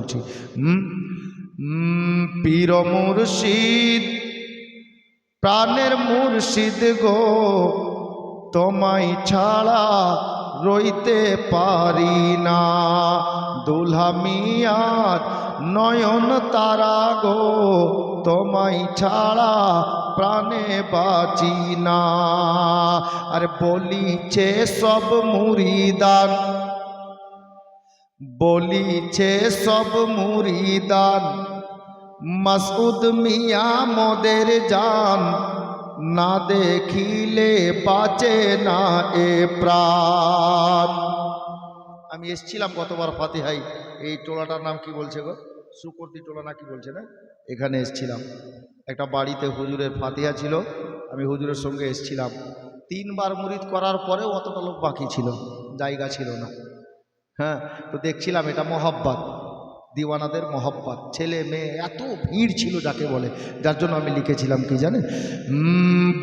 বলছি। পীর মুর্শিদ প্রাণের মুর্শিদ গো, তোমায় ছাড়া রইতে পারি না। দুলহা মিয়ার নয়ন তারা গো, তোমায় ছাড়া প্রাণে বাঁচি না। আর বলিছে সব মুরিদান, বলিছে সব মুরিদান, মাসউদ মিয়া মোদের জান, না দেখিলে বাঁচে না এ প্রাণ। আমি এসেছিলাম গতবার ফাতিহাই, এই টোলাটার নাম কি বলছে গো, সুকর্তি টোলা না কি বলছে না, এখানে এসেছিলাম। একটা বাড়িতে হুজুরের ফাতিহা ছিল, আমি হুজুরের সঙ্গে এসেছিলাম। 3 বার মুরিদ করার পরেও অতটা লোক বাকি ছিল, জায়গা ছিল না। হ্যাঁ, তো দেখছিলাম এটা মহব্বত, দিওয়ানাদের মহব্বত, ছেলে মেয়ে এত ভিড় ছিল যাকে বলে, যার জন্য আমি লিখেছিলাম কি জানেন,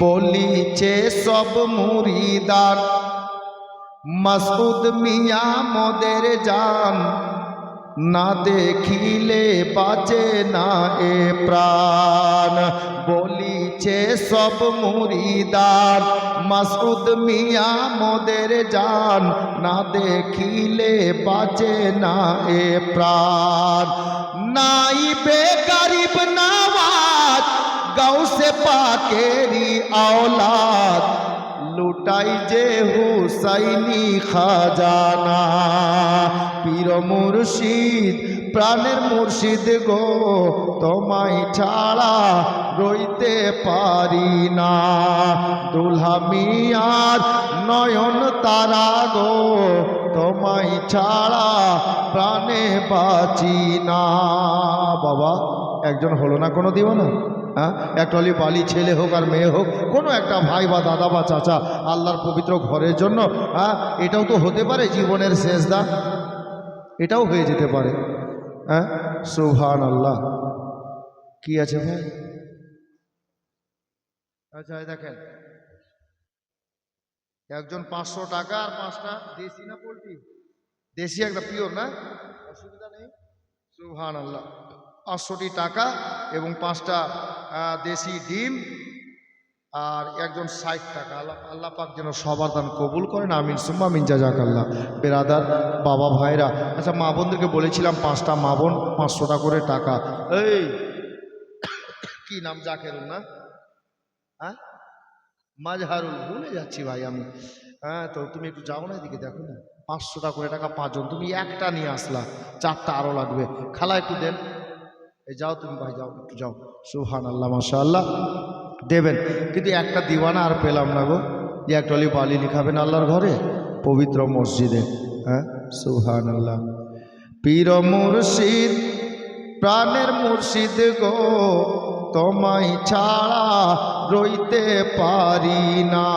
বলিছে সব মুরিদান, মাসউদ মিয়া মোদের জান, না দেখিলে বাঁচে না এ প্রাণ। বলিছে সব মুরিদান, মাসউদ মিয়া মোদের জান, না দেখিলে বাঁচে না এ প্রাণ। নাইবে গরিব নওয়াজ গাউসে পাকেরি औलाद, লুটাই যে হুসাইনি খাজানা। পীর মুর্শিদ প্রাণের মুর্শিদ গো, তোমায় ছাড়া রইতে পারি না। দুলহা মিয়ার নয়ন তারা গো, তোমায় ছাড়া প্রাণে বাঁচি না। বাবা একজন হলো না কোনো দিওয়ানা? হ্যাঁ, একটা হলি বালি ছেলে হোক আর মেয়ে হোক, কোনো একটা ভাই বা দাদা বা চাচা আল্লাহর পবিত্র ঘরের জন্য, হ্যাঁ এটাও তো হতে পারে জীবনের শেষদা, এটাও হয়ে যেতে পারে। হ্যাঁ সুবহানাল্লাহ। কি আছে ভাই? আচ্ছা দেখেন, একজন 500 টাকা আর 5টা দেশি না পোলট্রি, দেশি একটা পিওর না, অসুবিধা নেই। সুবহানাল্লাহ। 500টি টাকা এবং 5টা দেশি ডিম আর একজন 60 টাকা। আল্লাহ পাক যেন সবার দান কবুল করেন, আমিন সুম্মা আমিন। জাযাকাল্লাহ। বেরাদার বাবা ভাইরা, আচ্ছা মা বোনদেরকে বলেছিলাম 5টা মা বোন 500টা করে টাকা। এই কি নাম, জাকেরুল না? হ্যাঁ মাজহারুল, ভুলে যাচ্ছি ভাই আমি। হ্যাঁ তো তুমি একটু যাও না এদিকে, দেখো না 500টা করে টাকা 5 জন, তুমি একটা নিয়ে আসলা, 4টা আরো লাগবে, খালা একটু দেন। এই যাও তুমি ভাই, যাও একটু যাও। সুবহানাল্লাহ মাশাআল্লাহ, দেবেন। কিন্তু একটা দিওয়ানা আর পেলাম না গো, যে একটা অলি বালি লিখাবেন আল্লাহর ঘরে পবিত্র মসজিদে। হ্যাঁ সুবহানাল্লাহ। পীর মুর্শিদ প্রাণের মুর্শিদ গো, তোমায় ছাড়া রইতে পারি না।